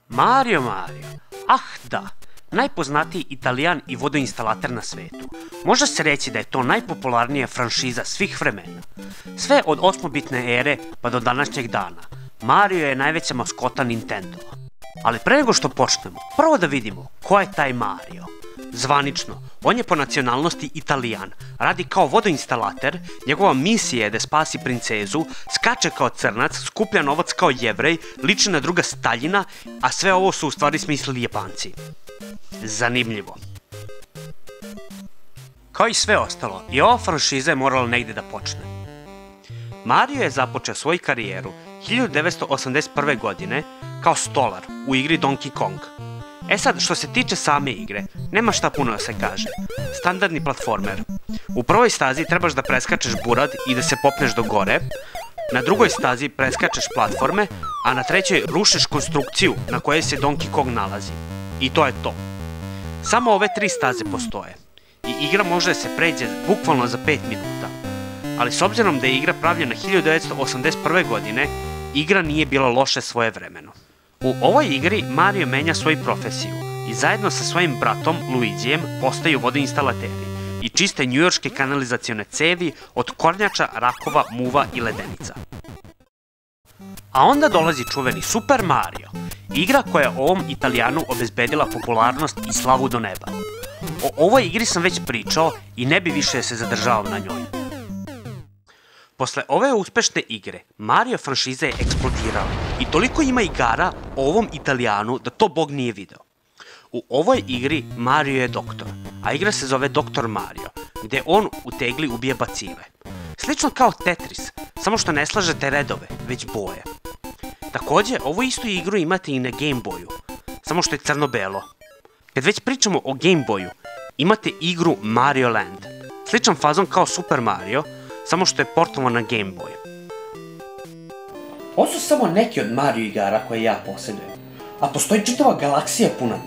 Mario. Ah da, najpoznatiji Italijan i vodoinstalater na svetu. Može se reći da je to najpopularnija franšiza svih vremena. Sve od 8-bitne ere pa do današnjeg dana. Mario je najveća maskota Nintendova. Ali pre nego što počnemo, prvo da vidimo ko je taj Mario. Zvanično, on je po nacionalnosti Italijan, radi kao vodoinstalater, njegova misija je da spasi princezu, skače kao crnac, skuplja novac kao Jevrej, liči na druga Staljina, a sve ovo su u stvari smislili Japanci. Zanimljivo. Kao i sve ostalo, i ova franšiza je morala negde da počne. Mario je započeo svoju karijeru 1981. godine kao stolar u igri Donkey Kong. E sad, što se tiče same igre, nema šta puno da se kaže. Standardni platformer. U prvoj stazi trebaš da preskačeš burad i da se popneš do gore, na drugoj stazi preskačeš platforme, a na trećoj rušiš konstrukciju na kojoj se Donkey Kong nalazi. I to je to. Samo ove 3 staze postoje. I igra može da se pređe bukvalno za 5 minuta. Ali s obzirom da je igra pravljena 1981. godine, igra nije bila loše svojevremeno. U ovoj igri Mario menja svoju profesiju i zajedno sa svojim bratom Luigijem postaju vodoinstalateri i čiste njujorške kanalizacione cevi od kornjača, rakova, muva i ledenica. A onda dolazi čuveni Super Mario, igra koja je ovom Italijanu obezbedila popularnost i slavu do neba. O ovoj igri sam već pričao i ne bi više se zadržao na njoj. Posle ove uspešne igre, Mario franšiza je eksplodirala i toliko ima igara o ovom Italijanu da to Bog nije video. U ovoj igri Mario je doktor, a igra se zove Dr. Mario, gde on u tegli ubije bacile. Slično kao Tetris, samo što ne slažete redove, već boje. Takođe, ovu istu igru imate i na Game Boyu, samo što je crno-belo. Kad već pričamo o Game Boyu, imate igru Mario Land, sličan fazon kao Super Mario, samo što je portovan na Game Boy. Ovo su samo neki od Mario igara koje ja posjedujem, a postoji čitava galaksija puna njih.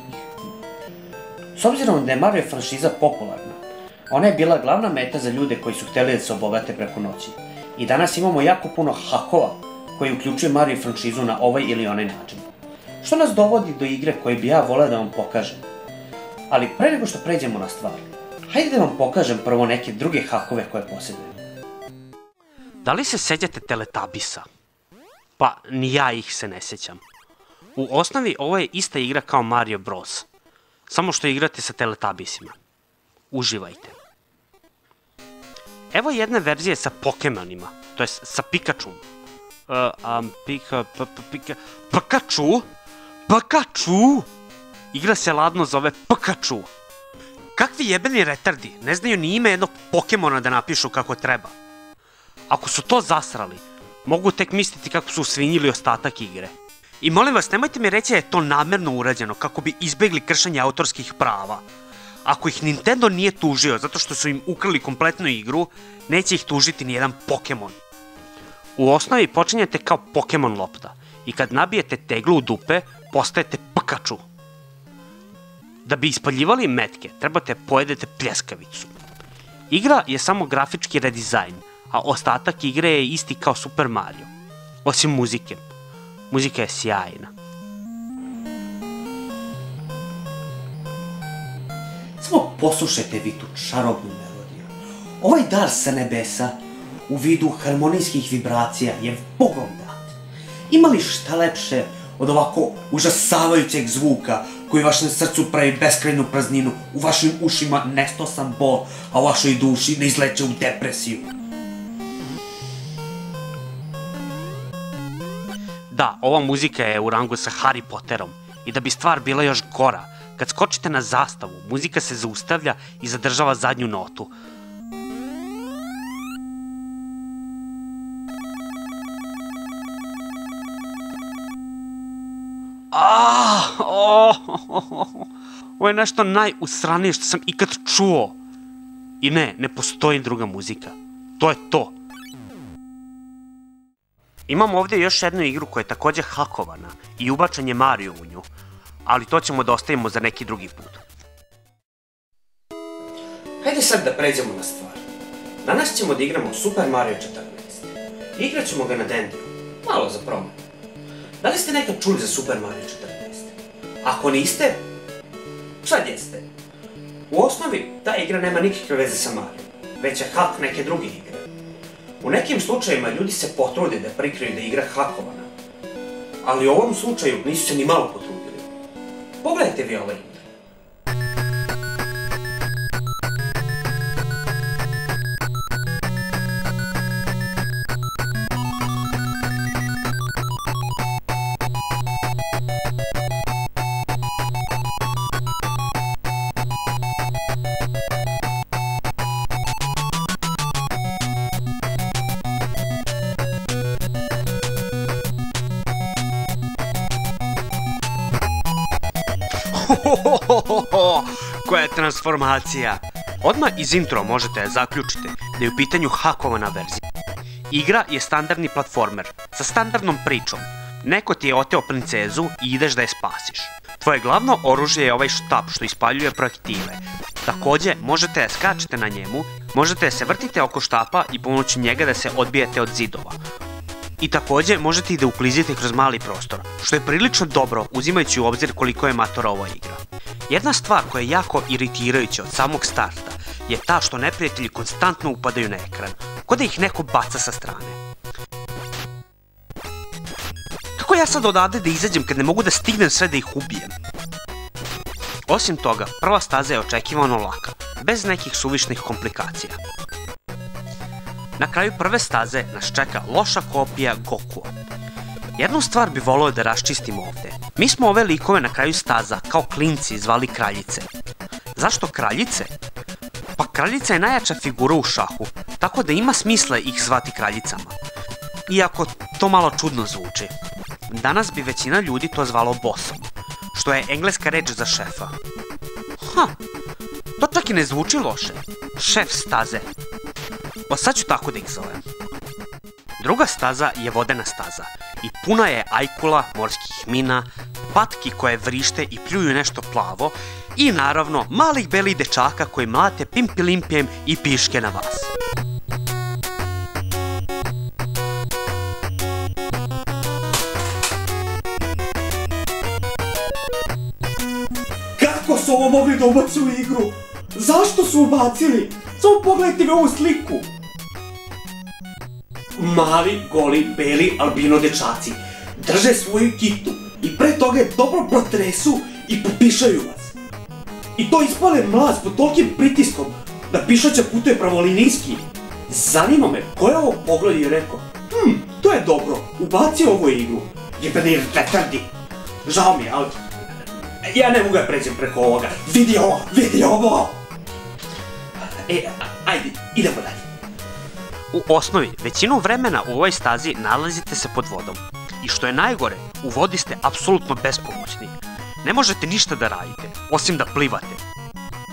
S obzirom da je Mario franšiza popularna, ona je bila glavna meta za ljude koji su hteli da se obogate preko noći. I danas imamo jako puno hakova koji uključuju Mario franšizu na ovaj ili onaj način. Što nas dovodi do igre koje bi ja voleo da vam pokažem. Ali pre nego što pređemo na stvar, hajde da vam pokažem prvo neke druge hakove koje posjedujem. Da li se sećate Teletabisa? Pa, ni ja ih se ne sećam. U osnovi ovo je ista igra kao Mario Bros. Samo što igrate sa Teletabisima. Uživajte. Evo jedne verzije sa Pokemonima, to jest sa Pikachuom. Pikachu? Igra se ladno zove Pikachu. Kakvi jebeni retardi, ne znaju ni ime jednog Pokemona da napišu kako treba. Ako su to zasrali, mogu tek misliti kako su usvinjili ostatak igre. I molim vas, nemojte mi reći da je to namerno urađeno kako bi izbegli kršenje autorskih prava. Ako ih Nintendo nije tužio zato što su im ukrali kompletnu igru, neće ih tužiti ni jedan Pokemon. U osnovi počinjete kao Pokemon lopta i kad nabijete teglu u dupe, postajete Pikachu. Da bi ispaljivali metke, trebate pojedete pljeskavicu. Igra je samo grafički redizajn, a ostatak igre je isti kao Super Mario. Osim muzike. Muzika je sjajna. Samo poslušajte vi tu čarobnu melodiju. Ovaj dar sa nebesa u vidu harmonijskih vibracija je Bogom dat. Ima li šta lepše od ovako užasavajućeg zvuka koji vašem srcu pravi beskrajnu prazninu, u vašim ušima nestosan bol, a u vašoj duši ne izleće u depresiju? Da, ova muzika je u rangu sa Harry Potterom i da bi stvar bila još gora, kad skočite na zastavu, muzika se zaustavlja i zadržava zadnju notu. Ovo je nešto najusranije što sam ikad čuo. I ne postoji druga muzika. to je to. Imamo ovdje još jednu igru koja je također hakovana i ubačen je Mario u nju, ali to ćemo da ostavimo za neki drugi put. Hajde sad da pređemo na stvar. Danas ćemo da igramo Super Mario 14. Igrat ćemo ga na Dendiu, malo za promenu. Da li ste nekad čuli za Super Mario 14? Ako niste, sad jeste. U osnovi, ta igra nema nikakve veze sa Mario, već je hak neke druge igre. U nekim slučajima ljudi se potrude da prikriju da je igra hakovana, ali u ovom slučaju nisu se ni malo potrudili. Pogledajte vi ovaj igre. Koja je transformacija! Odmah iz intro možete zaključiti da je u pitanju hakovana verzija. Igra je standardni platformer sa standardnom pričom. Neko ti je oteo princezu i ideš da je spasiš. Tvoje glavno oružje je ovaj štap što ispaljuje projektile. Također možete da skačete na njemu, možete da se vrtite oko štapa i pomoću njega da se odbijete od zidova. I također možete i da uklizite kroz mali prostor, što je prilično dobro uzimajući u obzir koliko je matora ova igra. Jedna stvar koja je jako iritirajuća od samog starta je ta što neprijatelji konstantno upadaju na ekran, kao da ih neko baca sa strane. Kako ja sad odavde da izađem kad ne mogu da stignem sve da ih ubijem? Osim toga, prva staza je očekivano laka, bez nekih suvišnih komplikacija. Na kraju prve staze nas čeka loša kopija Gokua. Jednu stvar bi volio da raščistimo ovdje. Mi smo ove likove na kraju staza kao klinci zvali kraljice. Zašto kraljice? Pa kraljica je najjača figura u šahu, tako da ima smisla ih zvati kraljicama. Iako to malo čudno zvuči. Danas bi većina ljudi to zvalo bossom, što je engleska reč za šefa. To čak i ne zvuči loše. Šef staze. Sad ću tako da ih zovem. Druga staza je vodena staza i puna je ajkula, morskih mina, patki koje vrište i pljuju nešto plavo i naravno malih belih dečaka koji mlate pimpilimpjem i piške na vas. Kako su ovo mogli da ubaci u igru? Zašto su ubacili? Samo pogledajte mi ovu sliku. Mali, goli, beli, albino dečaci drže svoju kitu i pre toga je dobro protresu i popišaju vas. I to ispale mlaz pod tolikim pritiskom da pišaća putuje pravolinijski. Zanima me, ko je ovo pogled i rekao, to je dobro, ubaci ovu igru. Jebeni retardi. Žao mi je, ali ja ne mogu da pređem preko ovoga. Vidi ovo! Ajde, idemo dalje. U osnovi, većinu vremena u ovoj stazi nalazite se pod vodom. I što je najgore, u vodi ste apsolutno bespomoćni. Ne možete ništa da radite, osim da plivate.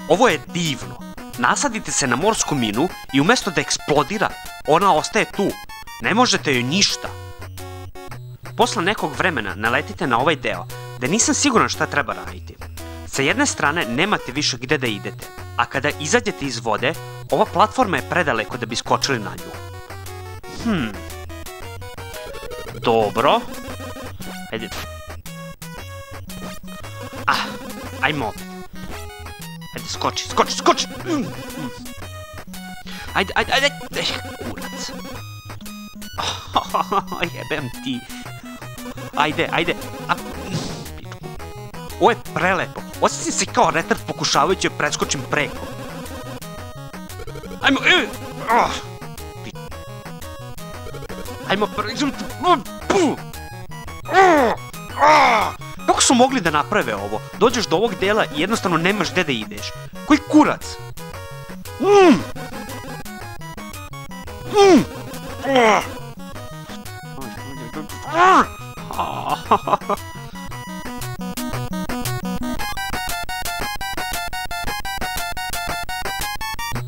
Ovo je divno. Nasadite se na morsku minu i umjesto da eksplodira, ona ostaje tu. Ne možete joj ništa. Posle nekog vremena naletite na ovaj deo, da nisam siguran šta treba raditi. Sa jedne strane nemate više gde da idete, a kada izađete iz vode, ova platforma je predaleko da bi skočili na nju. Dobro. Ajde. Ajmo opet. Ajde, skoči. Ajde. Kurac. Jebem ti. Ajde. Ovo je prelepo. Osjećam se kao retard pokušavajući da preskočim preko. Ajmo, Ajmo, kako su mogli da naprave ovo? Dođeš do ovog dela i jednostavno nemaš gde da ideš. Koji kurac?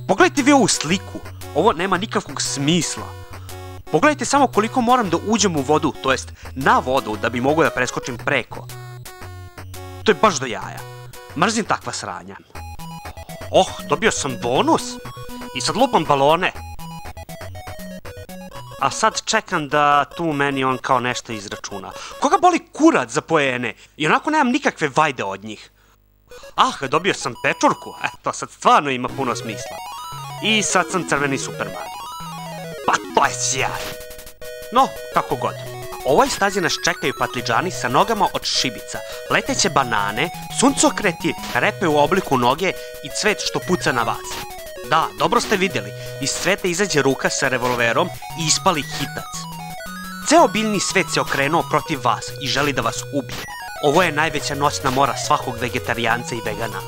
Pogledajte vi ovu sliku. Ovo nema nikakvog smisla. Pogledajte samo koliko moram da uđem u vodu, to jest na vodu, da bi mogao da preskočim preko. To je baš do jaja. Mrzim takva sranja. Oh, dobio sam bonus. I sad lupam balone. A sad čekam da tu meni on kao nešto izračuna. Koga boli kurac za poene? I onako nemam nikakve vajde od njih. Ah, dobio sam pečurku. To sad stvarno ima puno smisla. I sad sam crveni Super Mario. Pa to je sjaj. No, kako god. U ovoj stazi nas čekaju patliđani sa nogama od šibica, leteće banane, suncokreti, repe u obliku noge i cvet što puca na vas. Da, dobro ste vidjeli, iz cveta izađe ruka sa revolverom i ispali hitac. Ceo biljni svet se okrenuo protiv vas i želi da vas ubije. Ovo je najveća noćna mora svakog vegetarijanca i vegana.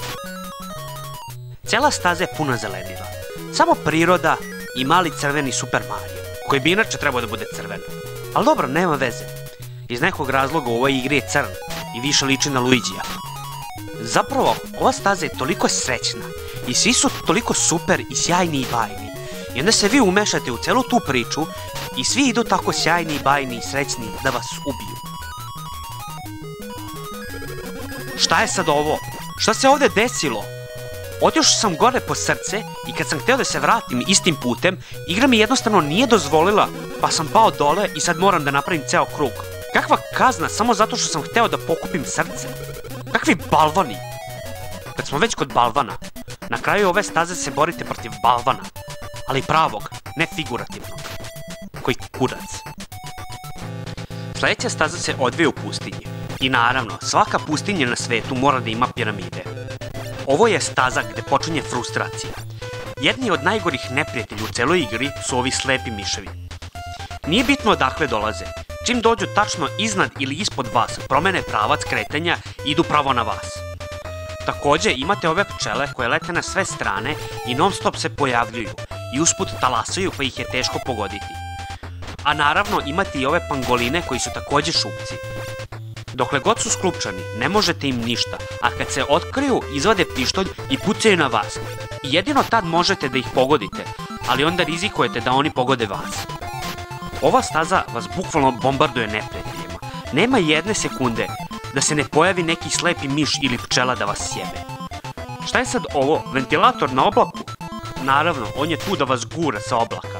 Cela staza je puna zelenila. Samo priroda i mali crveni Super Mario, koji bi inače trebao da bude crven. Ali dobro, nema veze. Iz nekog razloga u ovoj igri je crn i više liči na Luigija. Zapravo, ova staza je toliko srećna i svi su toliko super i sjajni i bajni. I onda se vi umešate u celu tu priču i svi idu tako sjajni, bajni i srećni da vas ubiju. Šta je sad ovo? Šta se ovde desilo? Otišao sam gore po srce i kad sam hteo da se vratim istim putem, igra mi jednostavno nije dozvolila, pa sam pao dole i sad moram da napravim ceo krug. Kakva kazna samo zato što sam hteo da pokupim srce? Kakvi balvani? Kad smo već kod balvana, na kraju ove staze se borite protiv balvana, ali pravog, ne figurativnog. Koji kurac. Sledeća staza se odvija u pustinji. I naravno, svaka pustinja na svetu mora da ima piramide. Ovo je staza gde počinje frustracija. Jedni od najgorih neprijatelja u celoj igri su ovi slepi miševi. Nije bitno odakle dolaze. Čim dođu tačno iznad ili ispod vas, promene pravac kretanja i idu pravo na vas. Takođe, imate ove pčele koje lete na sve strane i non stop se pojavljuju i usput talasaju pa ih je teško pogoditi. A naravno, imate i ove pangoline koji su takođe šupci. Dokle god su sklupčani, ne možete im ništa, a kad se otkriju, izvade pištolj i pucaju na vas. I jedino tad možete da ih pogodite, ali onda rizikujete da oni pogode vas. Ova staza vas bukvalno bombarduje neprijateljima. Nema jedne sekunde da se ne pojavi neki slepi miš ili pčela da vas sjebe. Šta je sad ovo? Ventilator na oblaku? Naravno, on je tu da vas gura sa oblaka.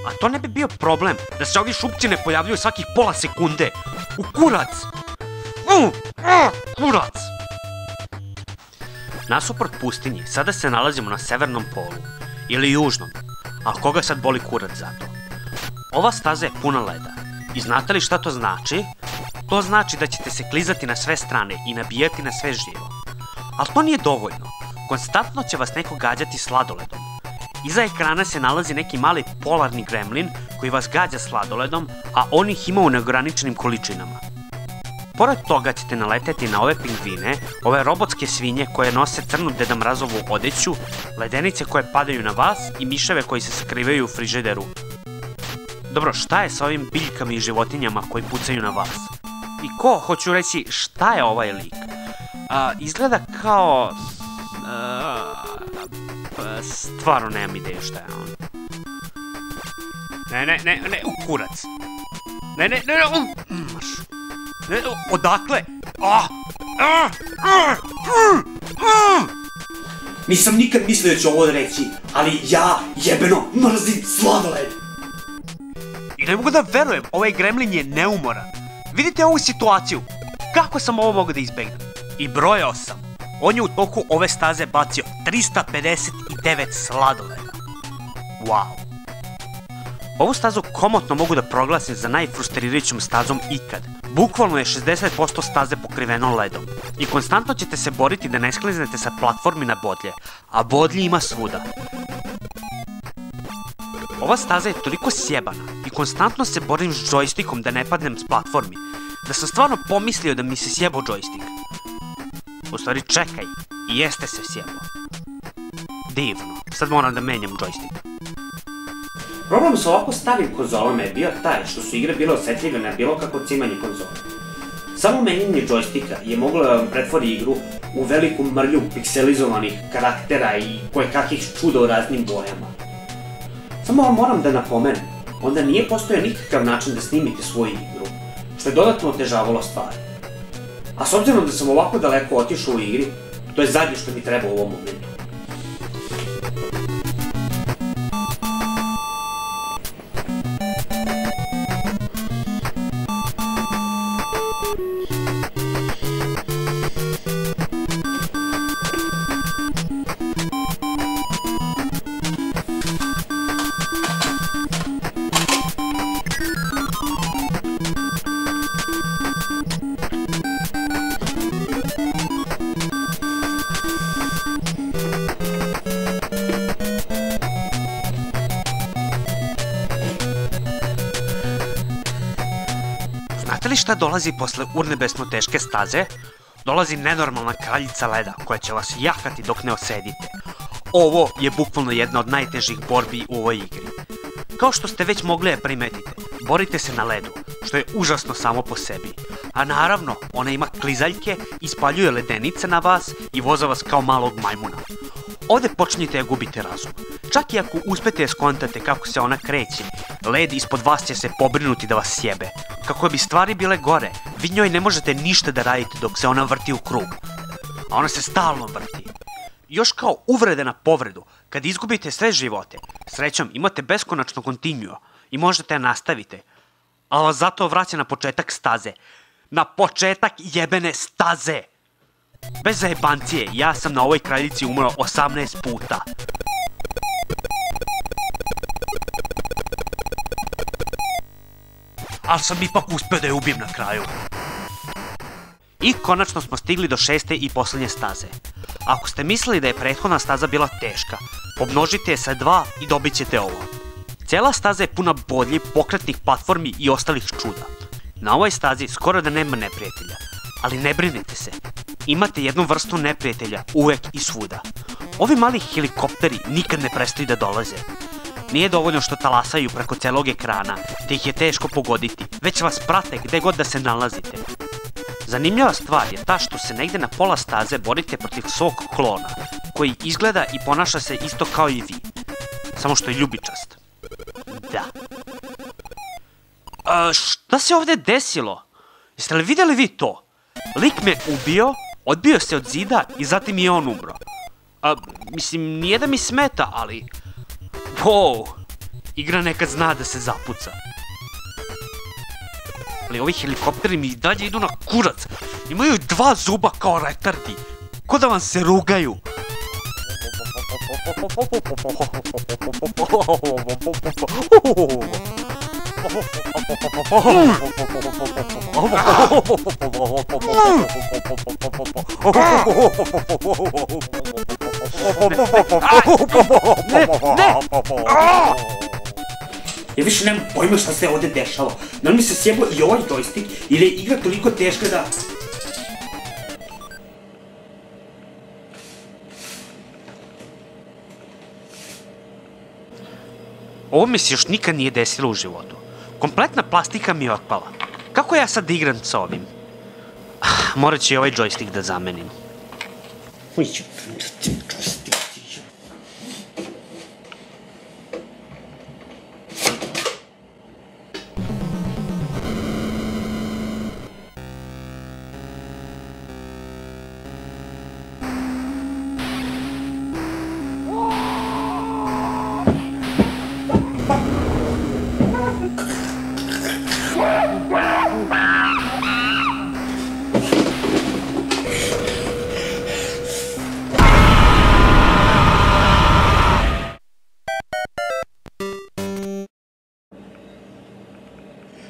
A to ne bi bio problem da se ovi šupci ne pojavljuju svakih pola sekunde. U kurac! Kurac! Nasuprot pustinji, sada se nalazimo na severnom polu. Ili južnom. Ali koga sad boli kurac za to? Ova staza je puna leda. I znate li šta to znači? To znači da ćete se klizati na sve strane i nabijati na sve živo. Ali to nije dovoljno. Konstantno će vas neko gađati sladoledom. Iza ekrana se nalazi neki mali polarni gremlin koji vas gađa sladoledom, a on ih ima u neograničenim količinama. Pored toga ćete naleteti na ove pingvine, ove robotske svinje koje nose crnu Deda Mrazovu odeću, ledenice koje padaju na vas i miševe koji se skrivaju u frižideru. Dobro, šta je sa ovim biljkama i životinjama koji pucaju na vas? I ko, hoću reći, šta je ovaj lik? Izgleda kao... stvarno nemam ideju šta je on. Ne, u kurac. Ne, odakle? Nisam nikad mislio da ću ovo reći, ali ja jebeno mrzim sladoled. I ne mogu da verujem, ovaj gremlin je neumoran. Vidite ovu situaciju. Kako sam ovo mogao da izbegnem? I brojao sam. On je u toku ove staze bacio 359 sladoleda. Wow. Ovu stazu komotno mogu da proglasim za najfrustrirajućom stazom ikad. Bukvalno je 60% staze pokriveno ledom. I konstantno ćete se boriti da ne skliznete sa platformi na bodlje, a bodlji ima svuda. Ova staza je toliko sjebana i konstantno se borim s džojstikom da ne padnem s platformi, da sam stvarno pomislio da mi se sjebao džojstik. U stvari, čekaj, i jeste se sjebao. Divno, sad moram da menjam džojstik. Problem sa ovako starim konzolama je bio taj što su igre bile osetljive na bilo kako cimanje konzole. Samo menjanje džojstika je moglo da vam pretvori igru u veliku mrlju pikselizovanih karaktera i kojekakvih čuda u raznim bojama. Samo vam moram da napomenem, onda nije postojao nikakav način da snimite svoju igru, što je dodatno otežavalo stvari. A s obzirom da sam ovako daleko otišao u igri, to je zadnje što mi treba u ovom momentu. Znate li šta dolazi posle urnebesno teške staze? Dolazi nenormalna kraljica leda koja će vas jahati dok ne osedite. Ovo je bukvalno jedna od najtežih borbi u ovoj igri. Kao što ste već mogli da primetite, borite se na ledu, što je užasno samo po sebi. A naravno, ona ima klizaljke, ispaljuje ledenice na vas i voza vas kao malog majmuna. Ovde počnite da gubite razum. Čak i ako uspete da skontate kako se ona kreće, led ispod vas će se pobrinuti da vas sjebe. Kako bi stvari bile gore, vi njoj ne možete ništa da radite dok se ona vrti u krug. A ona se stalno vrti. Još kao uvrede na povredu, kad izgubite sve živote, srećom imate beskonačno kontinuo i možete da nastavite. Ali vas zato vraća na početak staze. Na početak jebene staze! Bez zajebancije, ja sam na ovoj kraljici umro 18 puta. Ali sam ipak uspio da je ubijem na kraju. I konačno smo stigli do 6. i poslednje staze. Ako ste mislili da je prethodna staza bila teška, pomnožite je sa 2 i dobit ćete ovo. Cijela staza je puna bodlji, pokretnih platformi i ostalih čuda. Na ovoj stazi skoro da nema neprijatelja, ali ne brinite se. Imate jednu vrstu neprijatelja uvek i svuda. Ovi mali helikopteri nikad ne prestaju da dolaze. Nije dovoljno što talasaju preko celog ekrana, te ih je teško pogoditi, već vas prate gde god da se nalazite. Zanimljiva stvar je ta što se negde na pola staze borite protiv svog klona, koji izgleda i ponaša se isto kao i vi, samo što je ljubičast. Da. Šta se ovde desilo? Jeste li videli vi to? Lik me ubio, odbio se od zida i zatim je on umro. Mislim, nije da mi smeta, ali... Wow, igra nekad zna da se zapuca. Ali ovi helikopteri mi i dalje idu na kurac. Imaju 2 zuba kao retardi. Ko da vam se rugaju. Ja više nemam pojma šta se ovde dešava. Da li mi se sjebao i ovaj joystick ili je igra toliko teška da... Ovo mi se još nikad nije desilo u životu. Kompletna plastika mi je otpala. Kako ja sad igram sa ovim? Morat ću i ovaj joystick da zamenim.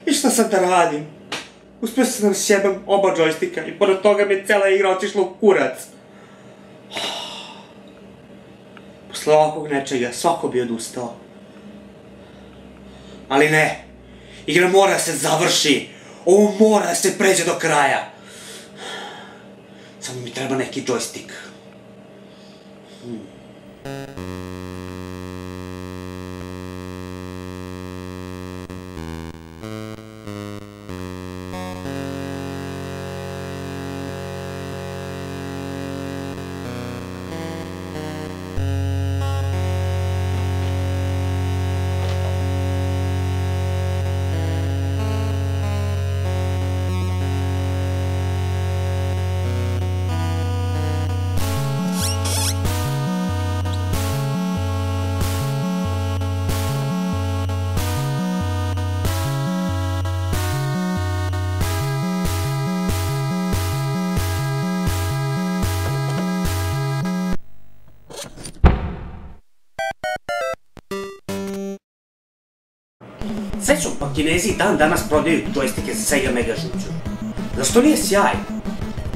I šta sad da radim? Uspio sam da sjebam oba joysticka i pored toga mi je cela igra otišla u kurac. Posle ovakvog nečega svako bi odustao. Ali ne, igra mora da se završi. Ovo mora da se pređe do kraja. Samo mi treba neki joystick. Srećom, pa Kinezi i dan danas prodaju džojstike za Sega Mega žuću. Zašto nije sjaj?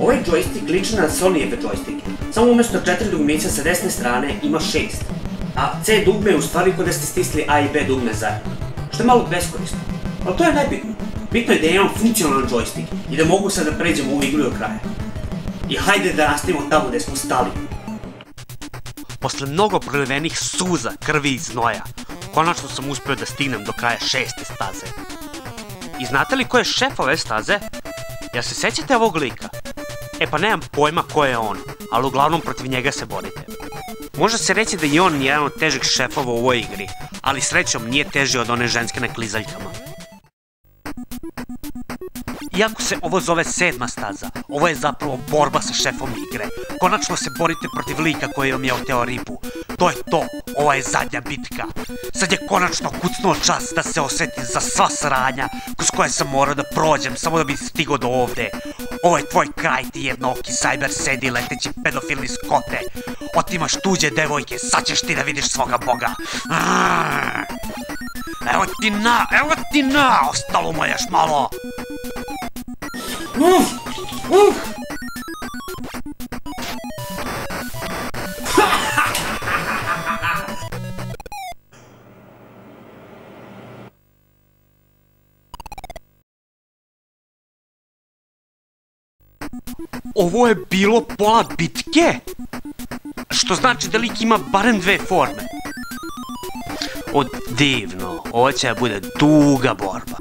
Ovaj džojstik liči na Sonyjeve džojstike, samo umjesto 4 dugmića sa desne strane ima 6. A C dugme je u stvari kod da ste stisli A i B dugme zajedno, što je malo beskorisno. Ali to je najbitno. Bitno je da imam funkcionalan džojstik i da mogu sad da pređemo u igru do kraja. I hajde da nastavimo tamo gde smo stali. Posle mnogo prolivenih suza, krvi i znoja, konačno sam uspeo da stignem do kraja 6. staze. I znate li ko je šef ove staze? Ja se sećate ovog lika? E pa nemam pojma ko je on, ali uglavnom protiv njega se borite. Može se reći da je on jedan od težih šefova u ovoj igri, ali srećom nije teži od one ženske na klizaljkama. Iako se ovo zove 7. staza, ovo je zapravo borba sa šefom igre. Konačno se borite protiv lika koji vam je oteo ribu. To je to, ova je zadnja bitka. Sad je konačno kucnuo čas da se osvetim za sva sranja kroz koje sam morao da prođem samo da bi stigao do ovde. Ovo je tvoj kraj, ti jednooki cyber sedi leteći pedofilni skote. Otimaš tuđe devojke, sad ćeš ti da vidiš svoga boga. Evo ti na, ostalo mu je još malo. Ovo je bilo pola bitke? Što znači da lik ima barem 2 forme. O, divno, ovo će da bude duga borba.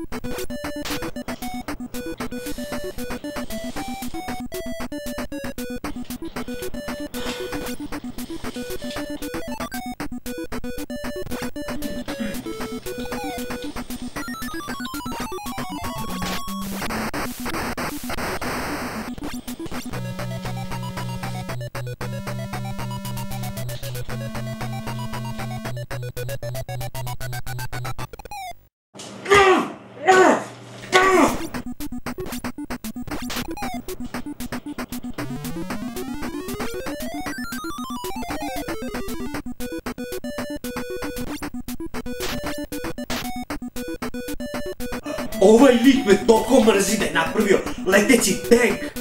Ovaj lik me toliko mrzi da je napravio leteći tank.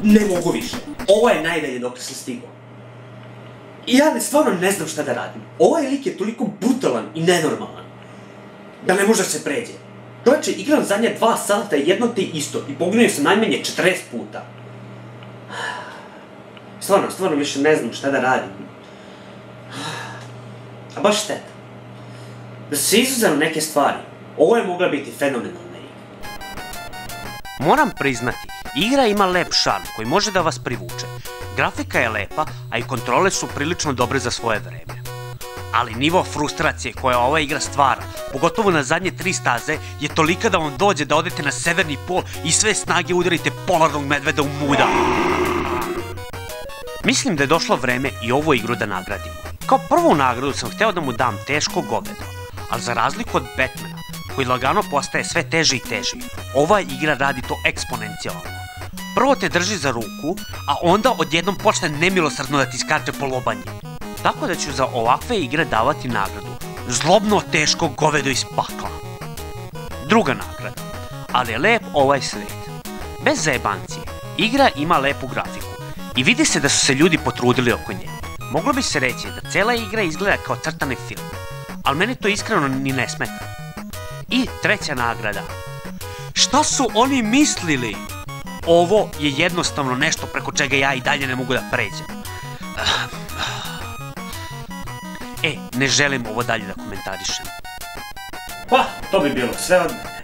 Ne mogu više. Ovo je najdalje dok sam stigao. I ja stvarno ne znam šta da radim. Ovaj lik je toliko brutalan i nenormalan da ne može da se pređe. Čovječe, igram zadnja 2 sata jedno te isto i poginuo sam najmanje 40 puta. Stvarno više ne znam šta da radim. A baš šteta. Da se izuzem neke stvari, ovo je mogla biti fenomenalna igra. Moram priznati, igra ima lep šarm koji može da vas privuče. Grafika je lepa, a i kontrole su prilično dobre za svoje vreme. Ali nivo frustracije koja ova igra stvara, pogotovo na zadnje 3 staze, je tolika da vam dođe da odete na severni pol i sve snage udarite polarnog medveda u muda. Mislim da je došlo vreme i ovu igru da nagradimo. Kao prvu nagradu sam hteo da mu dam teško govedo, ali za razliku od Batmana, koji lagano postaje sve teži i teži, ova igra radi to eksponencijalno. Prvo te drži za ruku, a onda odjednom počne nemilosrdno da ti skače po lobanji. Tako da ću za ovakve igre davati nagradu zlobno teško govedo iz pakla. Druga nagrada, ali je lep ovaj svet. Bez zajebancije, igra ima lepu grafiku i vidi se da su se ljudi potrudili oko nje. Moglo bi se reći da cela igra izgleda kao crtani film, ali meni to iskreno ni ne smeta. I treća nagrada. Šta su oni mislili? Ovo je jednostavno nešto preko čega ja i dalje ne mogu da pređem. Ne želim ovo dalje da komentarišem. Pa, to bi bilo sve od mene.